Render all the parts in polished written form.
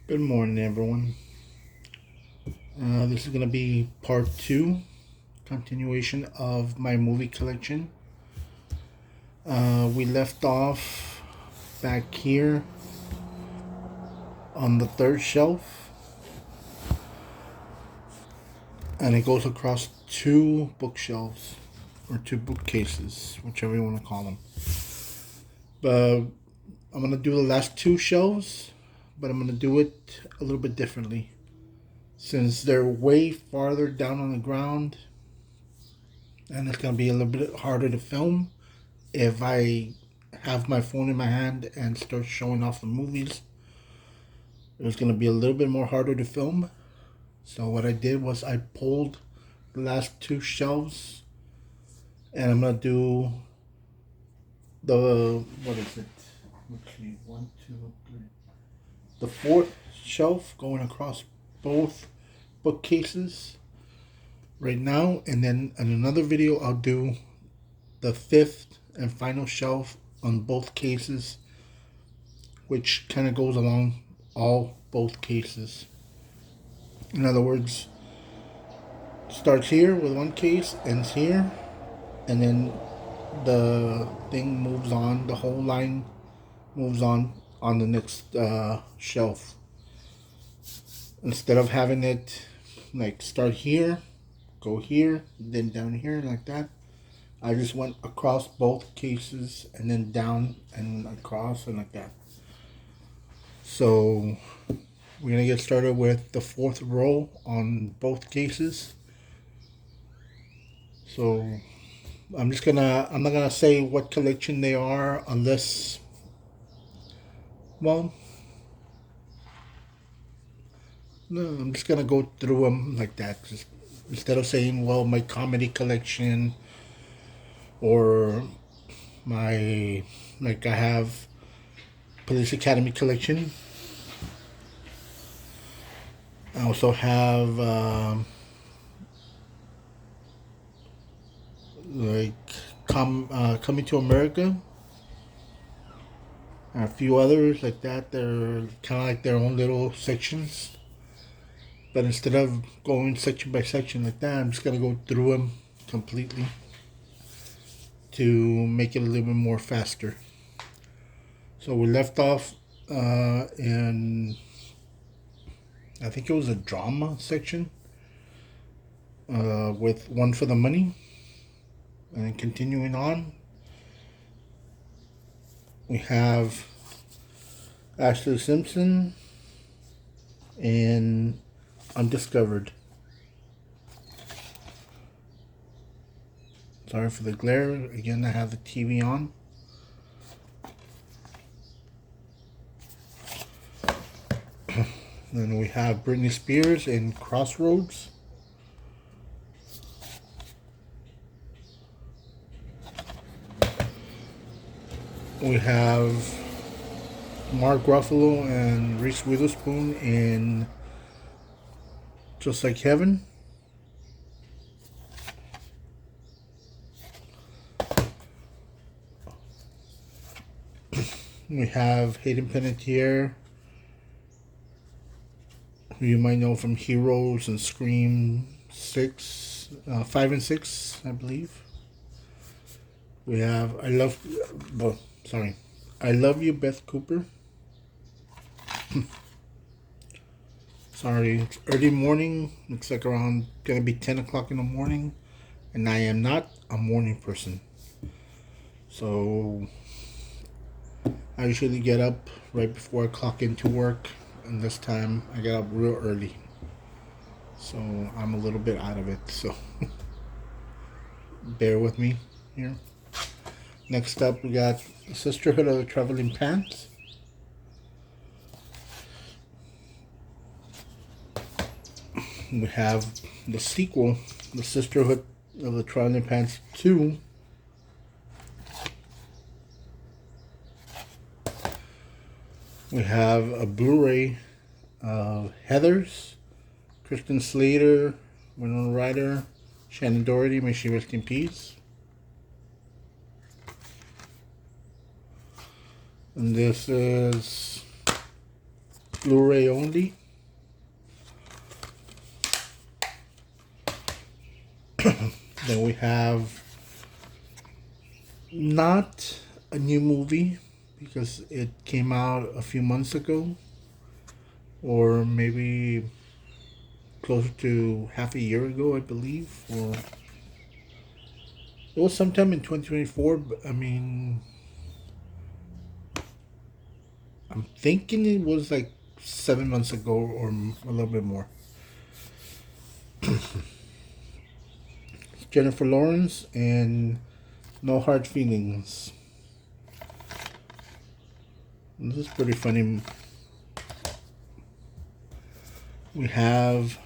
Good morning, everyone. This is going to be part two, continuation of my movie collection. We left off back here on the third shelf, and it goes across two bookshelves, or two bookcases, whichever you want to call them. But I'm going to do the last two shelves, but I'm going to do it a little bit differently. Since they're way farther down on the ground, and it's going to be a little bit harder to film if I have my phone in my hand and start showing off the movies. It's going to be a little bit more harder to film. So what I did was I pulled the last two shelves, and I'm going to do what is it? Let's see, one, two, three. The fourth shelf going across both bookcases right now, and then in another video I'll do the fifth and final shelf on both cases, which kind of goes along both cases. In other words, starts here with one case, ends here, and then the thing moves on, the whole line moves on the next shelf. Instead of having it like start here, go here, then down here like that, I just went across both cases and then down and across and like that. So we're gonna get started with the fourth row on both cases. So I'm not gonna say what collection they are unless, well, no, I'm just gonna go through them like that. Just instead of saying, well, my comedy collection or my, like I have Police Academy collection. I also have like Coming to America, and a few others like that. They're kind of like their own little sections. But instead of going section by section like that, I'm just gonna go through them completely to make it a little bit more faster. So we left off in, I think it was a drama section with One for the Money. And then continuing on, we have Ashley Simpson and Undiscovered. Sorry for the glare. Again, I have the TV on. Then we have Britney Spears and Crossroads. We have Mark Ruffalo and Reese Witherspoon in Just Like Heaven. We have Hayden Panettiere, who you might know from Heroes and Scream 5 and 6, I believe. We have I Love You, Beth Cooper. Sorry, it's early morning. Looks like around gonna be 10 o'clock in the morning, and I am not a morning person. So I usually get up right before I clock into work, and this time I get up real early. So I'm a little bit out of it, so bear with me here. Next up, we got Sisterhood of the Traveling Pants. We have the sequel, The Sisterhood of the Traveling Pants 2. We have a Blu-ray of Heathers, Kristen Slater, Winona Ryder, Shannon Doherty, may she rest in peace. And this is Blu-ray only. Then we have not a new movie because it came out a few months ago, or maybe closer to half a year ago, I believe, or it was sometime in 2024. But I mean, I'm thinking it was like 7 months ago or a little bit more. Jennifer Lawrence and No Hard Feelings. This is pretty funny. We have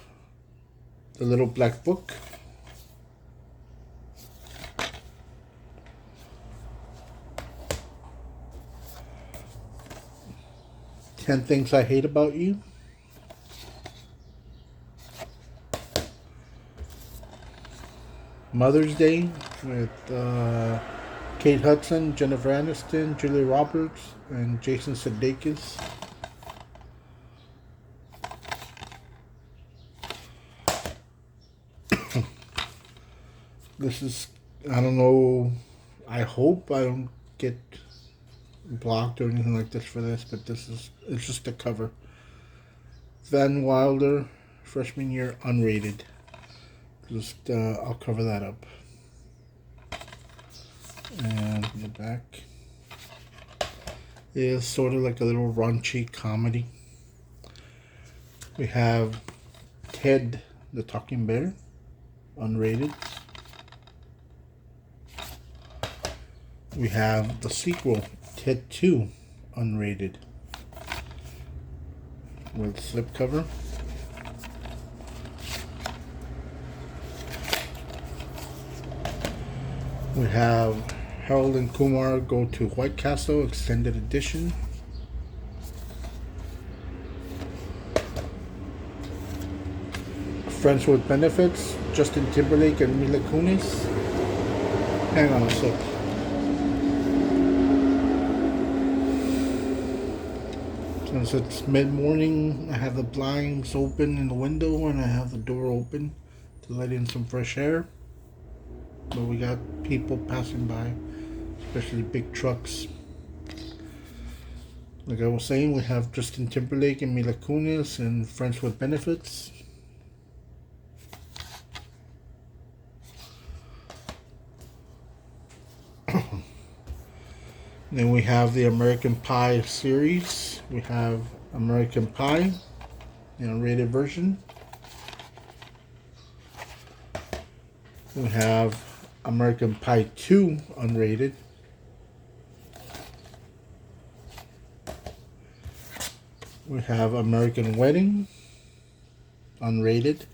The Little Black Book. Ten Things I Hate About You. Mother's Day with Kate Hudson, Jennifer Aniston, Julia Roberts, and Jason Sudeikis. This is, I don't know, I hope I don't get blocked or anything like this for this, but it's just a cover. Van Wilder, freshman year, unrated. Just, I'll cover that up. And in the back is sort of like a little raunchy comedy. We have Ted the Talking Bear, unrated. We have the sequel, Ted 2, unrated, with slipcover. We have Harold and Kumar Go to White Castle, extended edition. Friends with Benefits, Justin Timberlake and Mila Kunis. Hang on a sec. Since it's mid-morning, I have the blinds open in the window and I have the door open to let in some fresh air. But we got people passing by, especially big trucks. Like I was saying, we have Justin Timberlake and Mila Kunis and Friends with Benefits. Then we have the American Pie series. We have American Pie, the unrated version. We have American Pie 2, unrated. We have American Wedding, unrated.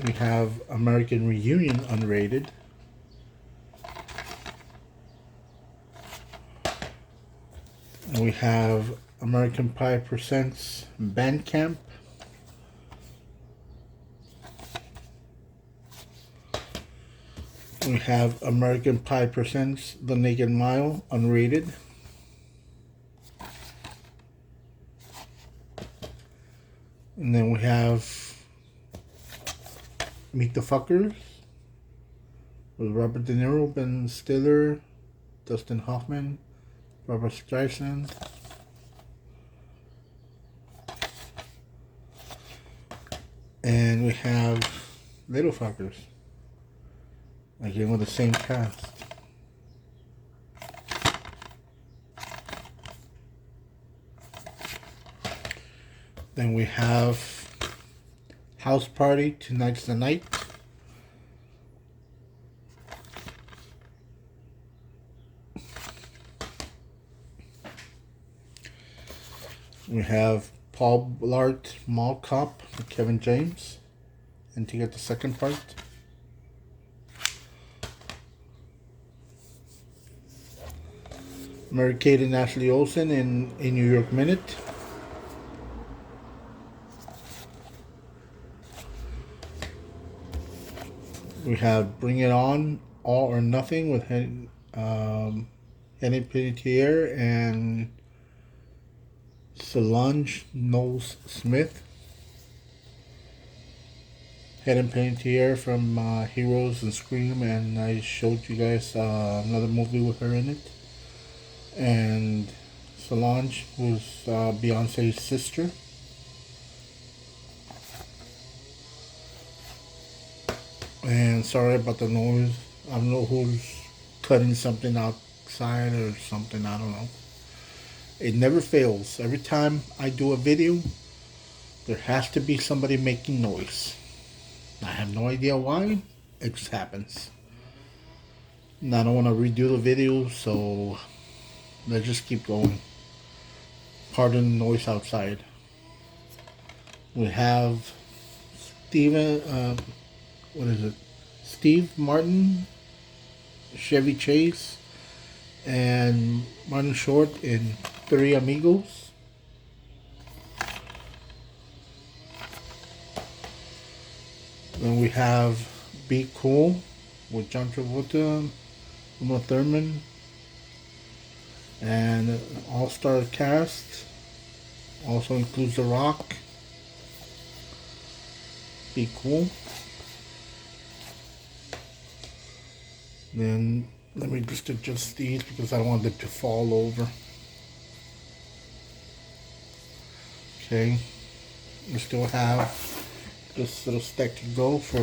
We have American Reunion, unrated. And we have American Pie Presents Bandcamp. We have American Pie Presents The Naked Mile, unrated. And then we have Meet the Fuckers with Robert De Niro, Ben Stiller, Dustin Hoffman, Barbara Streisand. And we have Little Fuckers, again with the same cast. Then we have House Party, Tonight's the Night. We have Paul Blart Mall Cop with Kevin James. And to get the second part. Mary-Kate and Ashley Olsen in A New York Minute. We have Bring It On, All or Nothing with Henry Henry Panettiere and Solange Knowles Smith. Hayden Panettiere from Heroes and Scream, and I showed you guys another movie with her in it. And Solange, who's Beyonce's sister. And sorry about the noise. I don't know who's cutting something outside or something, I don't know. It never fails. Every time I do a video, there has to be somebody making noise. I have no idea why. It just happens. And I don't want to redo the video, so let's just keep going. Pardon the noise outside. We have Steve Martin, Chevy Chase, and Martin Short in Three Amigos. Then we have Be Cool with John Travolta, Uma Thurman, and an all-star cast. Also includes The Rock. Be Cool. Then let me just adjust these because I don't want them to fall over. Okay, we still have this little stack to go for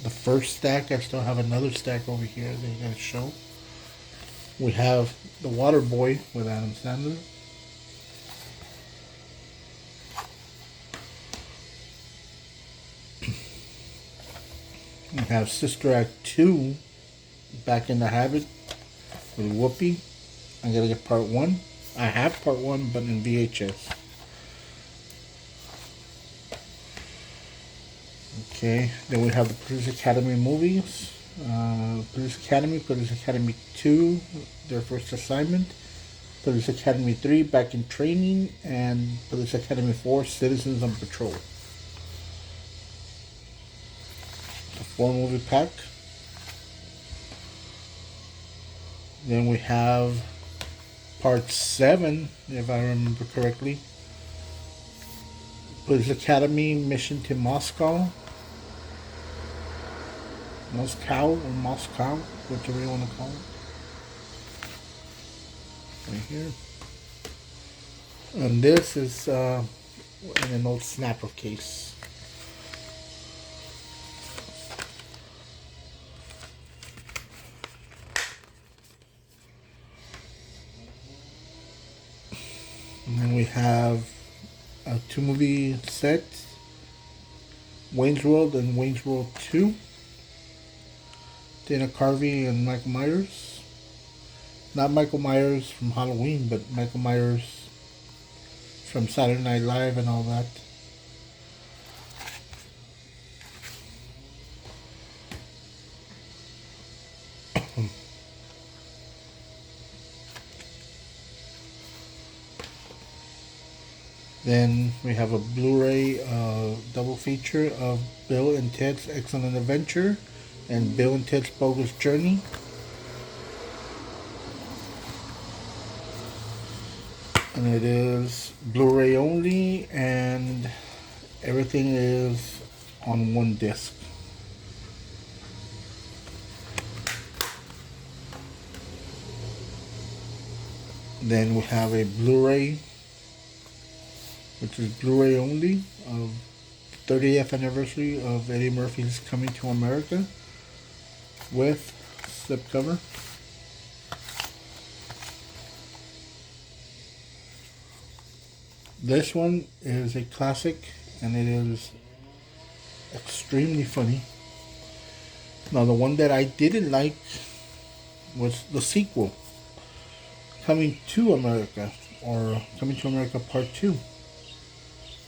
the first stack. I still have another stack over here that I'm going to show. We have The Water Boy with Adam Sandler. We have Sister Act 2, Back in the Habit with Whoopi. I'm going to get part 1. I have part 1, but in VHS. Okay, then we have the Police Academy movies. Police Academy 2, Their First Assignment. Police Academy 3, Back in Training. And Police Academy 4, Citizens on Patrol. The 4-movie pack. Then we have part 7, if I remember correctly. Police Academy Mission to Moscow, Moscow, whichever you want to call it. Right here. And this is in an old snapper case. And then we have a 2-movie set, Wayne's World and Wayne's World 2. Dana Carvey and Michael Myers. Not Michael Myers from Halloween, but Michael Myers from Saturday Night Live and all that. Then we have a Blu-ray double feature of Bill and Ted's Excellent Adventure and Bill and Ted's Bogus Journey. And it is Blu-ray only, and everything is on one disc. Then we have a Blu-ray, which is Blu-ray only, of 30th anniversary of Eddie Murphy's Coming to America with slipcover. This one is a classic and it is extremely funny. Now the one that I didn't like was the sequel, Coming to America, or Coming to America Part 2.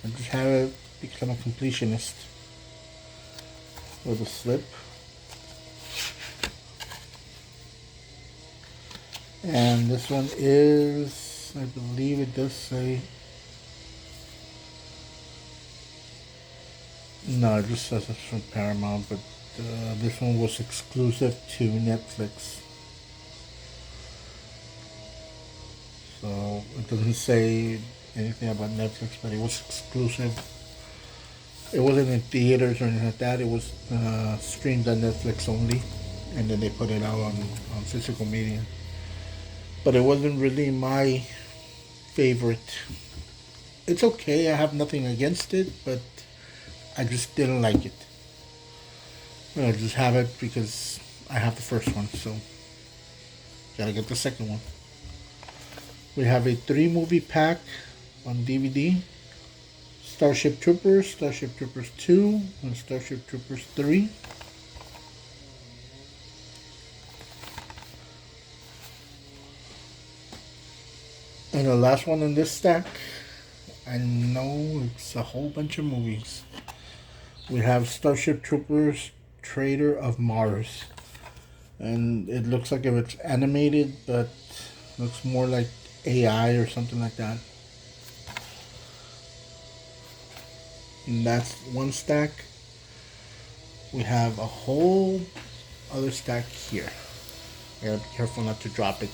I just had to become a completionist with a slip. And this one is, I believe it does say, no, it just says it's from Paramount, but this one was exclusive to Netflix. So it doesn't say anything about Netflix, but it was exclusive. It wasn't in theaters or anything like that. It was streamed on Netflix only, and then they put it out on physical media. But it wasn't really my favorite. It's okay. I have nothing against it, but I just didn't like it. I just have it because I have the first one, so gotta get the second one. We have a 3 movie pack on DVD. Starship Troopers, Starship Troopers 2, and Starship Troopers 3. And the last one in this stack, I know it's a whole bunch of movies. We have Starship Troopers Trader of Mars. And it looks like if it's animated, but looks more like AI or something like that. And that's one stack. We have a whole other stack here. I gotta be careful not to drop it.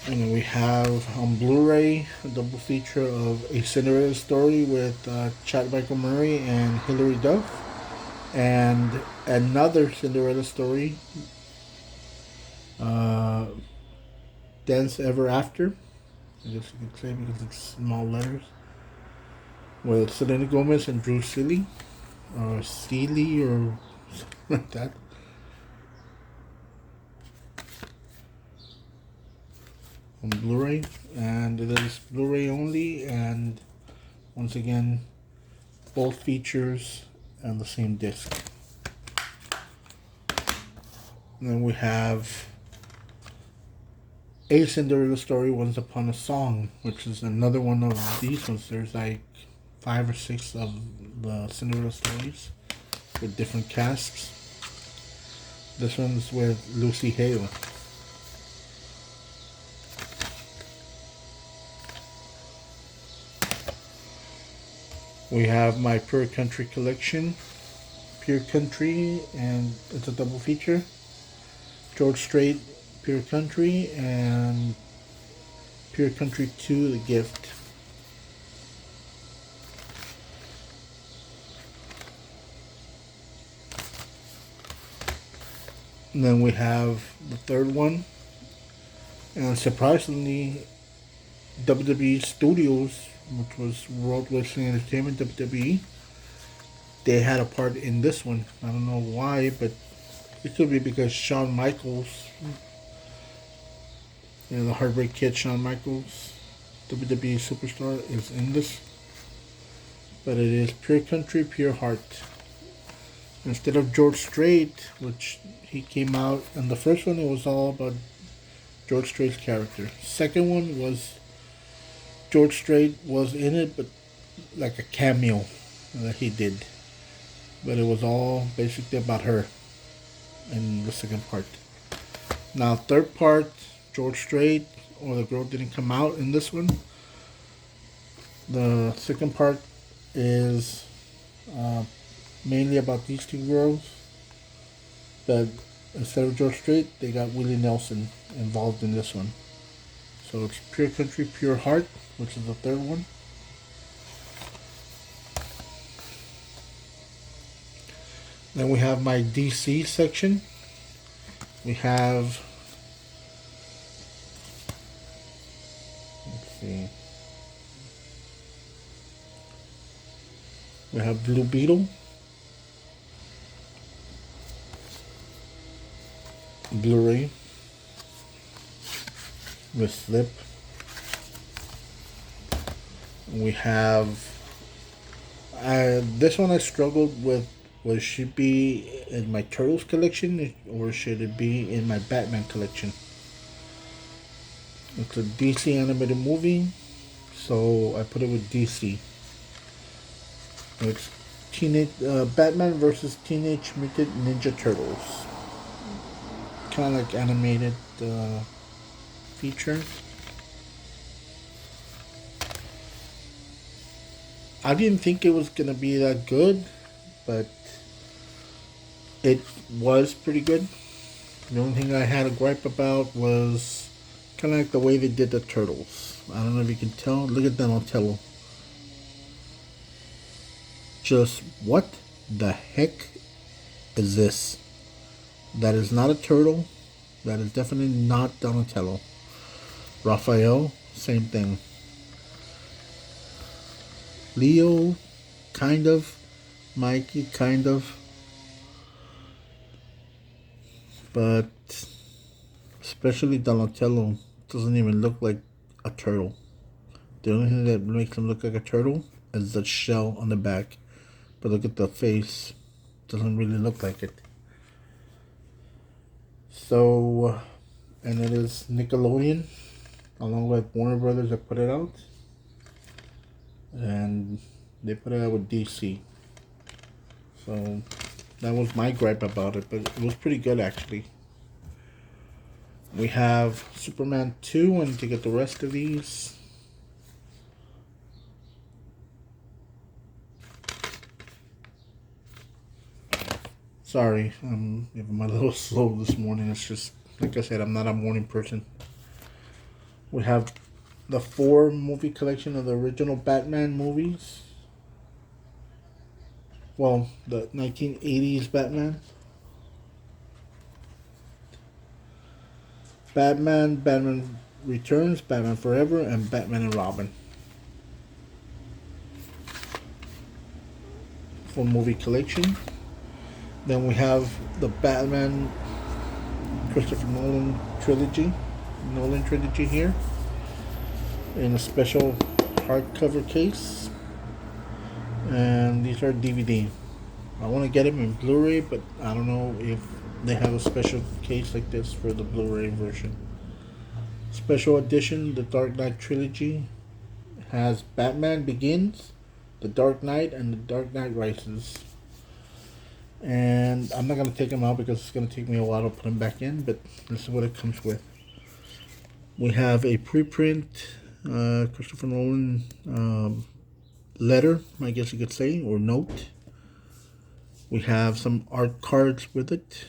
And then we have on Blu-ray a double feature of A Cinderella Story with Chad Michael Murray and Hilary Duff, and another Cinderella Story, Dance Ever After. I guess you could say because it's small letters. With Selena Gomez and Drew Seeley, or Seeley, or something like that. On Blu-ray, and it is Blu-ray only, and once again both features on the same disc. And then we have A Cinderella Story Once Upon a Song, which is another one of these ones. There's like 5 or 6 of the Cinderella stories with different casts. This one's with Lucy Hale. We have my Pure Country collection, Pure Country, and it's a double feature. George Strait, Pure Country, and Pure Country 2, The Gift. And then we have the third one, and surprisingly, WWE Studios, which was World Wrestling Entertainment, WWE, they had a part in this one. I don't know why, but it could be because Shawn Michaels, the Heartbreak Kid Shawn Michaels, WWE superstar, is in this. But it is Pure Country, Pure Heart. Instead of George Strait, which he came out, and the first one, it was all about George Strait's character. Second one was George Strait was in it, but like a cameo that he did. But it was all basically about her in the second part. Now, third part, George Strait or the girl didn't come out in this one. The second part is mainly about these two girls, but instead of George Strait, they got Willie Nelson involved in this one. So it's Pure Country, Pure Heart, which is the third one. Then we have my DC section. We have, let's see, we have Blue Beetle, Blu-ray with Slip. We have this one I struggled with. Should it be in my Turtles collection or should it be in my Batman collection? It's a DC animated movie, so I put it with DC. It's Batman versus Teenage Mutant Ninja Turtles. Kind of like animated feature. I didn't think it was gonna be that good, but it was pretty good. The only thing I had a gripe about was Kind of like the way they did the turtles. I don't know if you can tell. Look at Donatello. Just what the heck is this? That is not a turtle. That is definitely not Donatello. Raphael, same thing. Leo, kind of. Mikey, kind of. But especially Donatello doesn't even look like a turtle. The only thing that makes him look like a turtle is the shell on the back. But look at the face. Doesn't really look like it. So, and it is Nickelodeon, along with Warner Brothers, that put it out. And they put it out with DC. So, that was my gripe about it, but it was pretty good actually. We have Superman 2, and to get the rest of these. Sorry, I'm a little slow this morning. It's just, like I said, I'm not a morning person. We have the 4 movie collection of the original Batman movies. Well, the 1980s Batman. Batman, Batman Returns, Batman Forever, and Batman and Robin. Full movie collection. Then we have the Batman Christopher Nolan trilogy here in a special hardcover case. And these are DVD. I want to get them in Blu-ray, but I don't know if they have a special case like this for the Blu-ray version. Special edition, the Dark Knight trilogy has Batman Begins, The Dark Knight, and The Dark Knight Rises. And I'm not going to take them out because it's going to take me a while to put them back in, but this is what it comes with. We have a preprint Christopher Nolan letter, I guess you could say, or note. We have some art cards with it,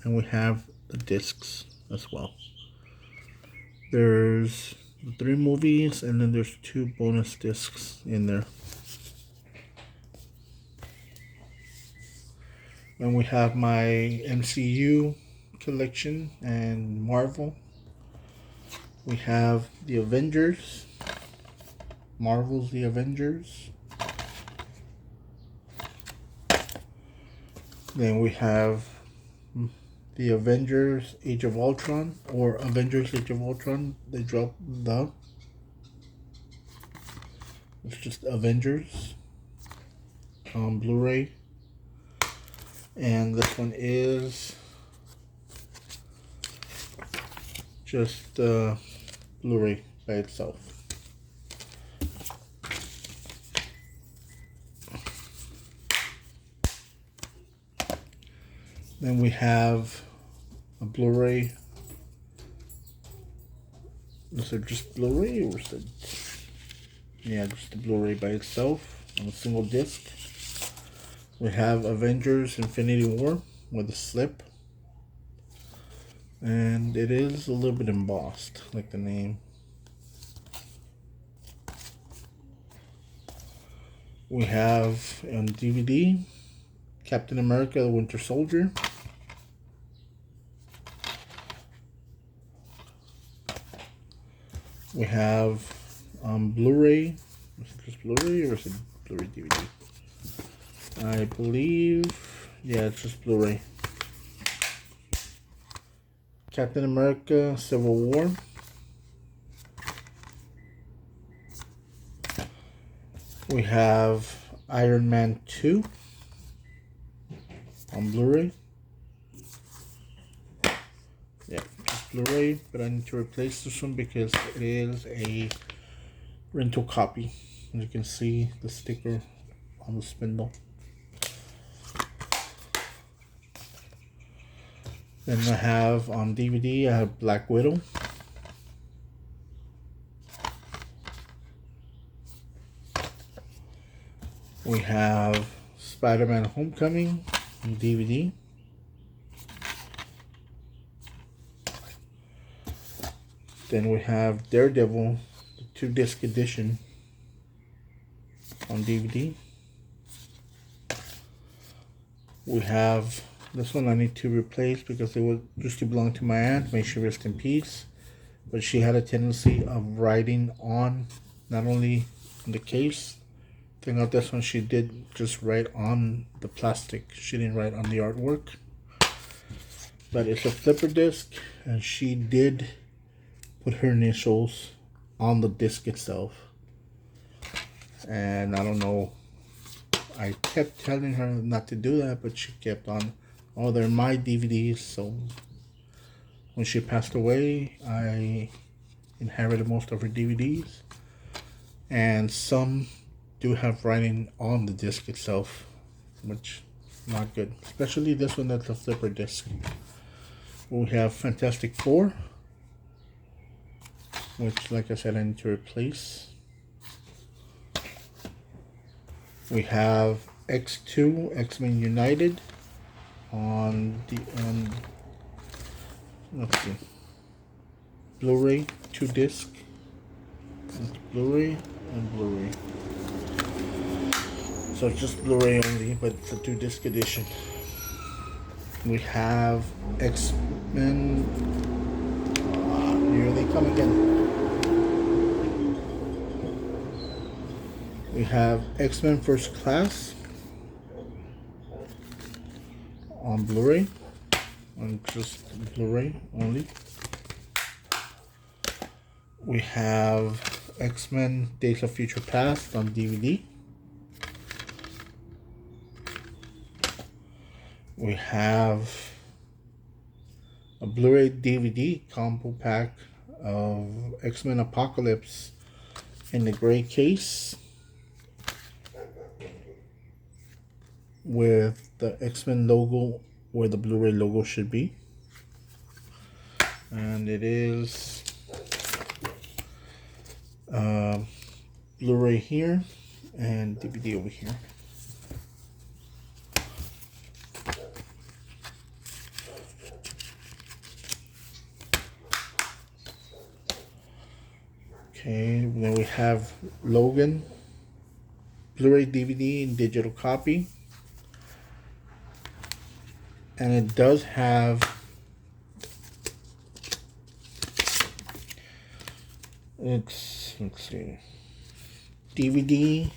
and we have the discs as well. There's 3 movies, and then there's 2 bonus discs in there. Then we have my MCU collection and Marvel. We have the Avengers. Marvel's The Avengers. Then we have the Avengers Age of Ultron, or Avengers Age of Ultron. They dropped the. It's just Avengers on Blu-ray. And this one is just Blu-ray by itself. Then we have a Blu-ray. Is it just Blu-ray, or is it? Yeah, just the Blu-ray by itself on a single disc. We have Avengers Infinity War with a slip. And it is a little bit embossed, like the name. We have on DVD Captain America the Winter Soldier. We have Blu-ray. Is it just Blu-ray or is it Blu-ray DVD? I believe, yeah, it's just Blu-ray. Captain America Civil War. We have Iron Man 2 on Blu-ray. Yeah, just Blu-ray, but I need to replace this one because it is a rental copy. As you can see, the sticker on the spindle. Then I have on DVD, I have Black Widow. We have Spider-Man Homecoming on DVD. Then we have Daredevil, the 2-disc edition on DVD. We have this one I need to replace because it used to belong to my aunt. May she rest in peace. But she had a tendency of writing on not only on the case. Thing out this one, she did just write on the plastic. She didn't write on the artwork. But it's a flipper disc, and she did put her initials on the disc itself. And I don't know, I kept telling her not to do that, but she kept on. Oh, they're my DVDs. So when she passed away, I inherited most of her DVDs, and some do have writing on the disc itself, which is not good, especially this one that's a flipper disc. We have Fantastic Four, which, like I said, I need to replace. We have X2, X-Men United on the let's see, Blu-ray 2-disc, Blu-ray and Blu-ray. So it's just Blu-ray only, but it's a 2-disc edition. We have X-Men. Here they come again. We have X-Men First Class on Blu-ray, on just Blu-ray only. We have X-Men Days of Future Past on DVD. We have a Blu-ray DVD combo pack of X-Men Apocalypse in the gray case with the X-Men logo where the Blu-ray logo should be. And it is Blu-ray here and DVD over here. Okay, then we have Logan Blu-ray DVD and digital copy, and it does have let's see, DVD,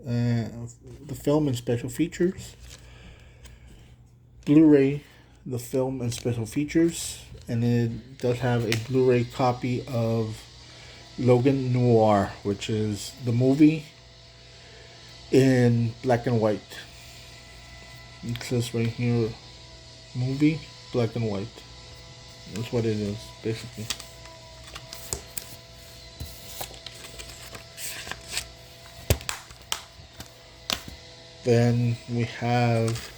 the film and special features, Blu-ray, the film and special features, and it does have a Blu-ray copy of Logan Noir, which is the movie in black and white. It says right here, movie, black and white. That's what it is, basically. Then we have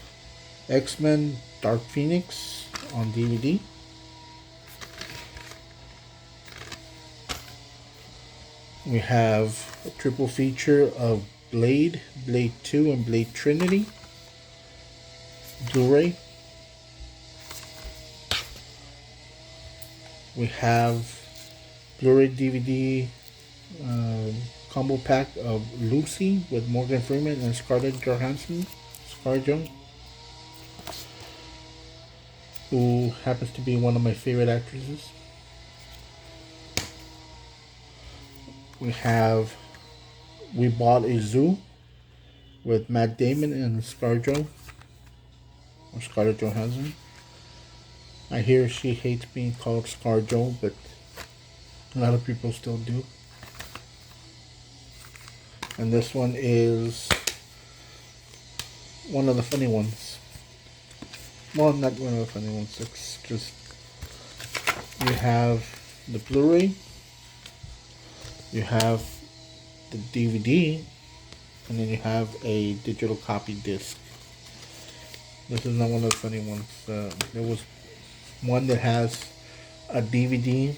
X-Men Dark Phoenix on DVD. We have a triple feature of Blade, Blade 2, and Blade Trinity, Blu-ray. We have Blu-ray DVD combo pack of Lucy with Morgan Freeman and Scarlett Johansson, ScarJo, who happens to be one of my favorite actresses. We bought a zoo with Matt Damon and ScarJo, or Scarlett Johansson. I hear she hates being called ScarJo, but a lot of people still do. And this one is one of the funny ones. Well, not one of the funny ones. It's just, you have the Blu-ray, you have the DVD, and then you have a digital copy disc. This is not one of the funny ones. There was one that has a DVD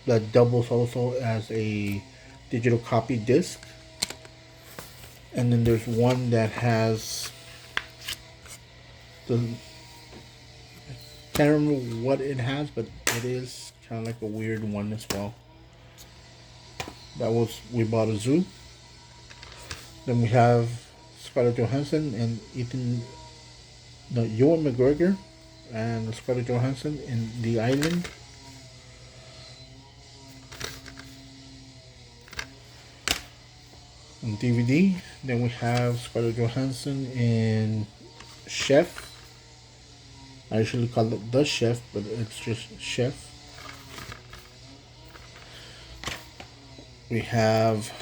that doubles also as a digital copy disc. And then there's one that has I can't remember what it has, but it is kind of like a weird one as well. We bought a zoo. Then we have Scarlett Johansson and Ewan McGregor and Scarlett Johansson in The Island. On DVD, then we have Scarlett Johansson in Chef. I usually call it The Chef, but it's just Chef. We have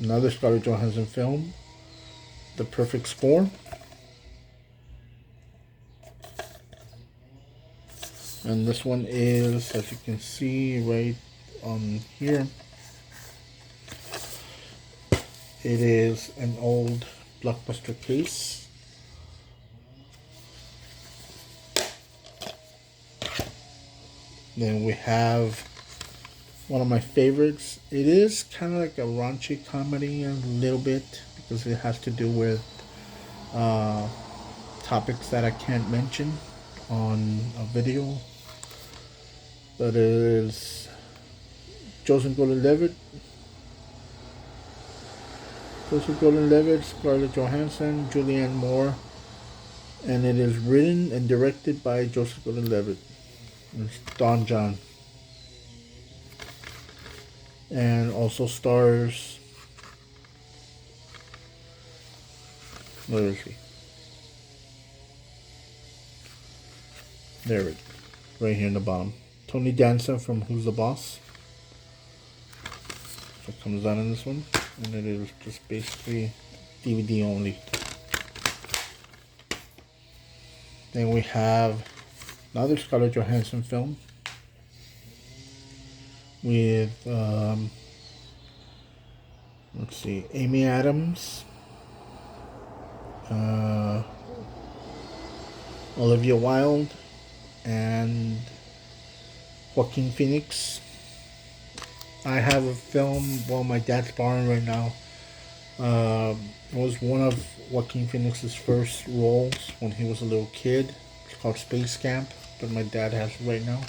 another Scarlett Johansson film, The Perfect Score. And this one is, as you can see right on here, it is an old Blockbuster case. Then we have one of my favorites. It is kind of like a raunchy comedy a little bit because it has to do with topics that I can't mention on a video. But it is Joseph Gordon-Levitt, Scarlett Johansson, Julianne Moore, and it is written and directed by Joseph Gordon-Levitt. It's Don John. And also stars, where is he? There it is, right here in the bottom. Tony Danza from Who's the Boss. So it comes out in this one. And it is just basically DVD only. Then we have another Scarlett Johansson film with let's see, Amy Adams, Olivia Wilde, and Joaquin Phoenix. I have a film, well, my dad's borrowing right now. It was one of Joaquin Phoenix's first roles when he was a little kid. It's called Space Camp, but my dad has it right now.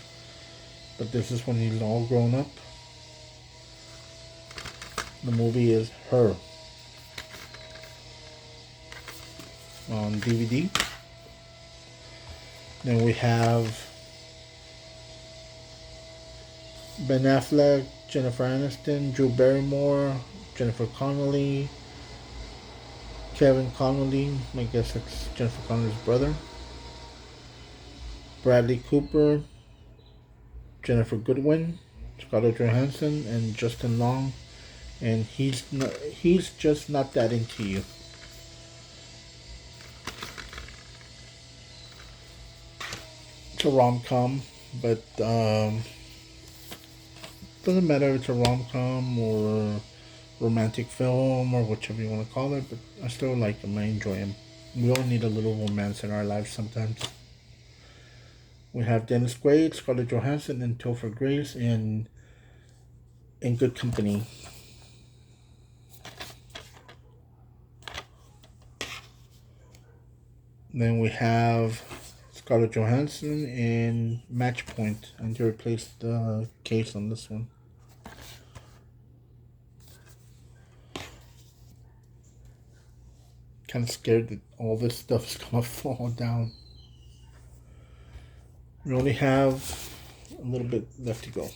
But this is when he's all grown up. The movie is Her on DVD. Then we have Ben Affleck, Jennifer Aniston, Drew Barrymore, Jennifer Connelly, Kevin Connolly, I guess it's Jennifer Connelly's brother, Bradley Cooper, Jennifer Goodwin, Scarlett Johansson, and Justin Long. And he's just not that into you. It's a rom-com, but doesn't matter if it's a rom-com or romantic film or whichever you want to call it, but I still like them. I enjoy them. We all need a little romance in our lives sometimes. We have Dennis Quaid, Scarlett Johansson, and Topher Grace in Good Company. Then we have Scarlett Johansson in Match Point. I need to replace the case on this one. Kind of scared that all this stuff is gonna fall down. We only have a little bit left to go.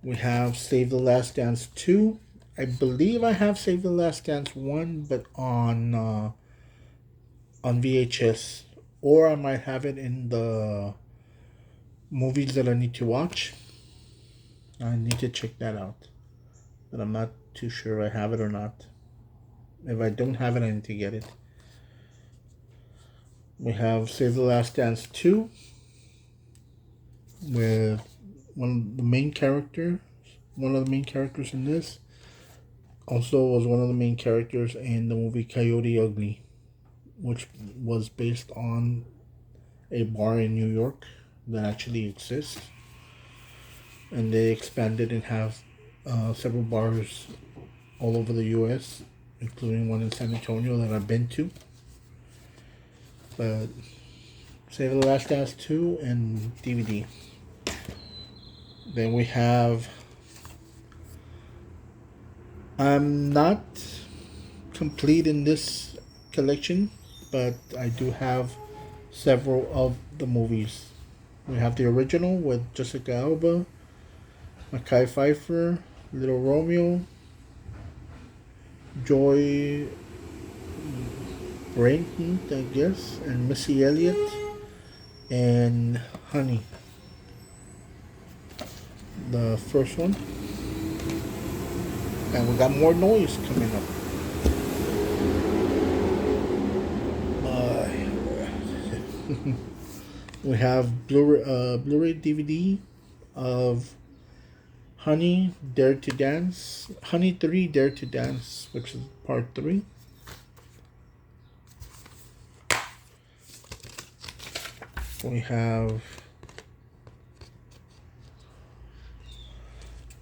We have Save the Last Dance 2. I believe I have Save the Last Dance 1, but on VHS. Or I might have it in the movies that I need to watch. I need to check that out. But I'm not too sure I have it or not. If I don't have it, I need to get it. We have Save the Last Dance 2 with one of the main characters in this also was one of the main characters in the movie Coyote Ugly, which was based on a bar in New York that actually exists, and they expanded and have several bars all over the US, including one in San Antonio that I've been to. But Save the Last Dance 2 and DVD. Then we have, I'm not complete in this collection, but I do have several of the movies. We have the original with Jessica Alba, Mekhi Phifer, Little Romeo, Joy Brayton, I guess, and Missy Elliott, and Honey. The first one. And we got more noise coming up. We have Blu-ray DVD of Honey Dare to Dance, Honey 3 Dare to Dance, which is part 3. We have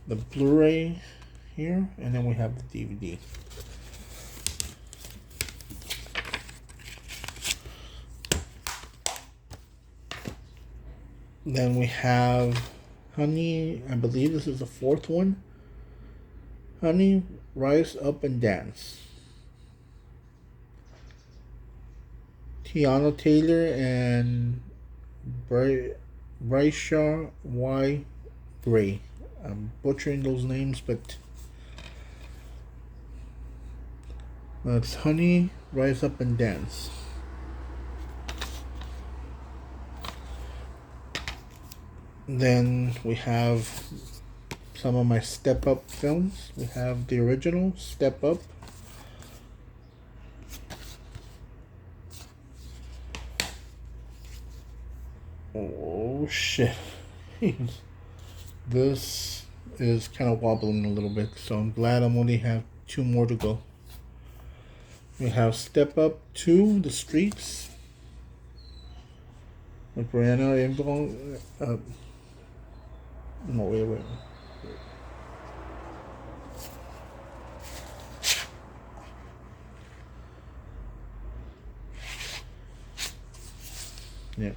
the Blu-ray here, and then we have the DVD. Then we have Honey, I believe this is the fourth one. Honey, Rise Up and Dance. Tiana Taylor and Brayshaw Y. Gray. I'm butchering those names, but that's Honey, Rise Up and Dance. Then we have some of my Step Up films. We have the original Step Up. Oh shit. This is kind of wobbling a little bit, so I'm glad I'm only have 2 more to go. We have Step Up 2, The Streets, with Brianna Ingle. No, wait. Yeah.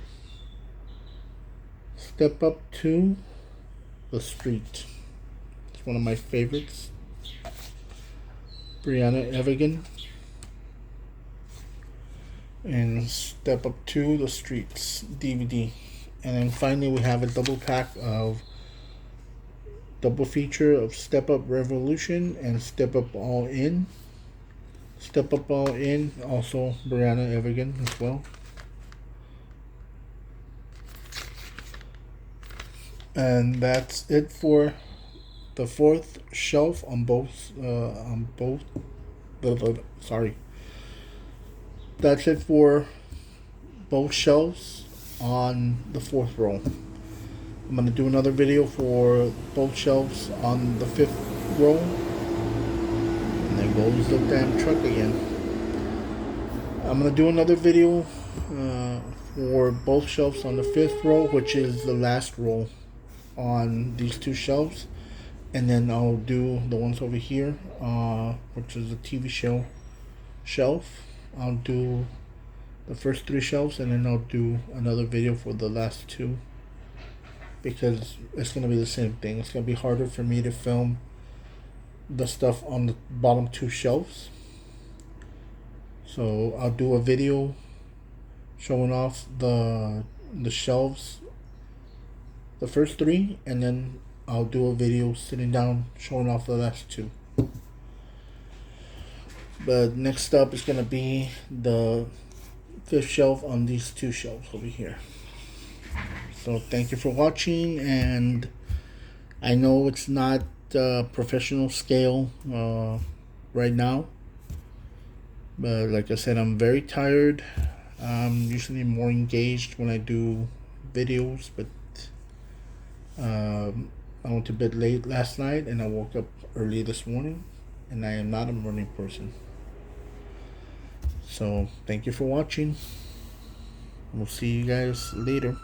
Step Up 2, The Street. It's one of my favorites. Brianna Evigan. And Step Up 2, The Streets DVD. And then finally we have a double pack of double feature of Step Up Revolution and Step Up All In. Step Up All In, also Brianna Evigan as well. And that's it for the fourth shelf on both. Sorry. That's it for both shelves on the fourth row. I'm going to do another video for both shelves on the fifth row. And there goes the damn truck again. I'm going to do another video for both shelves on the fifth row, which is the last row on these 2 shelves. And then I'll do the ones over here, which is a TV show shelf. I'll do the first 3 shelves, and then I'll do another video for the last 2, because it's going to be the same thing. It's going to be harder for me to film the stuff on the bottom 2 shelves. So I'll do a video showing off the shelves, the first 3, and then I'll do a video sitting down showing off the last 2. But next up is going to be the 5th shelf on these 2 shelves over here. So thank you for watching, and I know it's not professional scale right now, but like I said, I'm very tired. I'm usually more engaged when I do videos, but I went to bed late last night and I woke up early this morning, and I am not a morning person. So thank you for watching. We'll see you guys later.